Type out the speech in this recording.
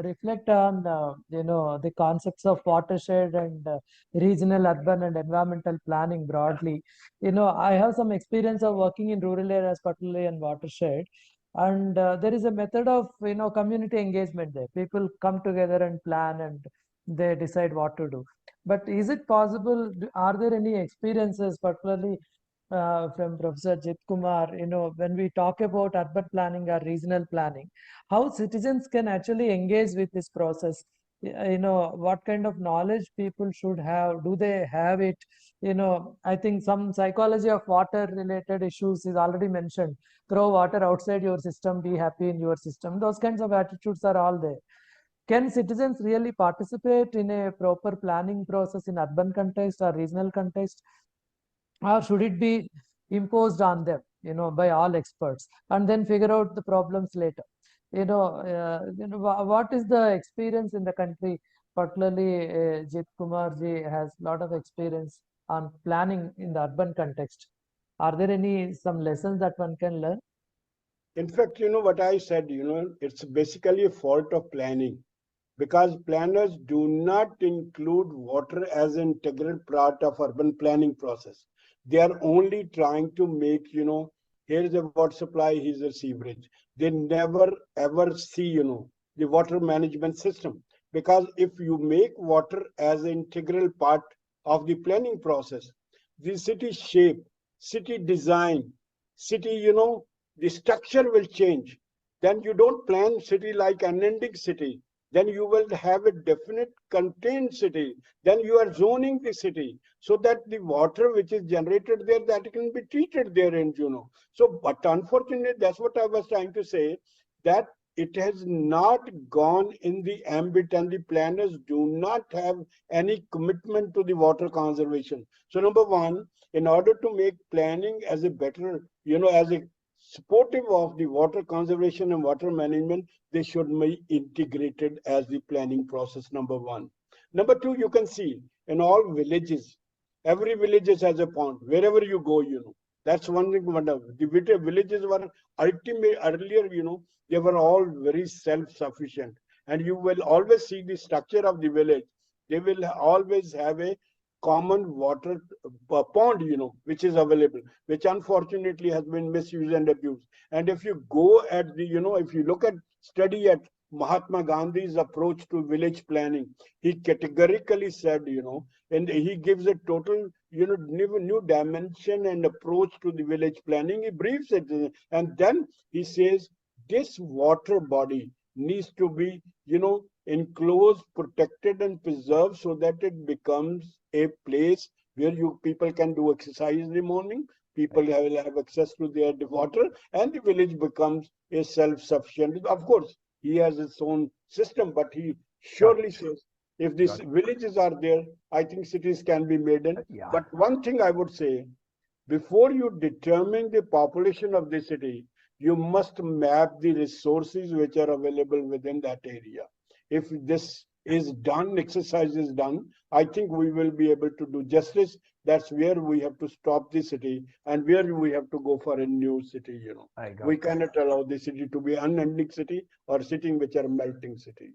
reflect on the concepts of watershed and regional, urban, and environmental planning broadly. I have some experience of working in rural areas, particularly in watershed, and there is a method of community engagement there. People come together and plan, and they decide what to do. But is it possible? Are there any experiences, particularly from Professor Jit Kumar, when we talk about urban planning or regional planning, how citizens can actually engage with this process? What kind of knowledge people should have? Do they have it? I think some psychology of water related issues is already mentioned. Throw water outside your system, be happy in your system. Those kinds of attitudes are all there. Can citizens really participate in a proper planning process in urban context or regional context, or should it be imposed on them, by all experts, and then figure out the problems later? What is the experience in the country? Particularly, Jit Kumar ji has a lot of experience on planning in the urban context. Are there some lessons that one can learn? In fact, what I said, it's basically a fault of planning, because planners do not include water as an integral part of urban planning process. They are only trying to make, here's a water supply, here's a sewerage. They never ever see, the water management system. Because if you make water as an integral part of the planning process, the city shape, city design, city, the structure will change. Then you don't plan city like unending city. Then you will have a definite contained city. Then you are zoning the city so that the water which is generated there, that can be treated there, and So, but unfortunately, that's what I was trying to say, that it has not gone in the ambit, and the planners do not have any commitment to the water conservation. So number one, in order to make planning as a better, as a supportive of the water conservation and water management, they should be integrated as the planning process, number one. Number two, you can see in all villages, every village has a pond. Wherever you go, that's one thing. The villages were ultimate earlier, they were all very self-sufficient. And you will always see the structure of the village. They will always have a common water pond, which is available, which unfortunately has been misused and abused. And if you go at the, if you look at study at Mahatma Gandhi's approach to village planning, he categorically said, and he gives a total, new dimension and approach to the village planning. He briefs it, and then he says this water body needs to be, enclosed, protected, and preserved so that it becomes a place where people can do exercise in the morning. People will have access to their water, and the village becomes a self-sufficient. Of course, he has his own system, but he surely says if these villages are there, I think cities can be made in. But one thing I would say, before you determine the population of the city, you must map the resources which are available within that area. If this is done, exercise is done, I think we will be able to do justice. That's where we have to stop the city and where we have to go for a new city, We cannot allow the city to be unending city or city which are melting city.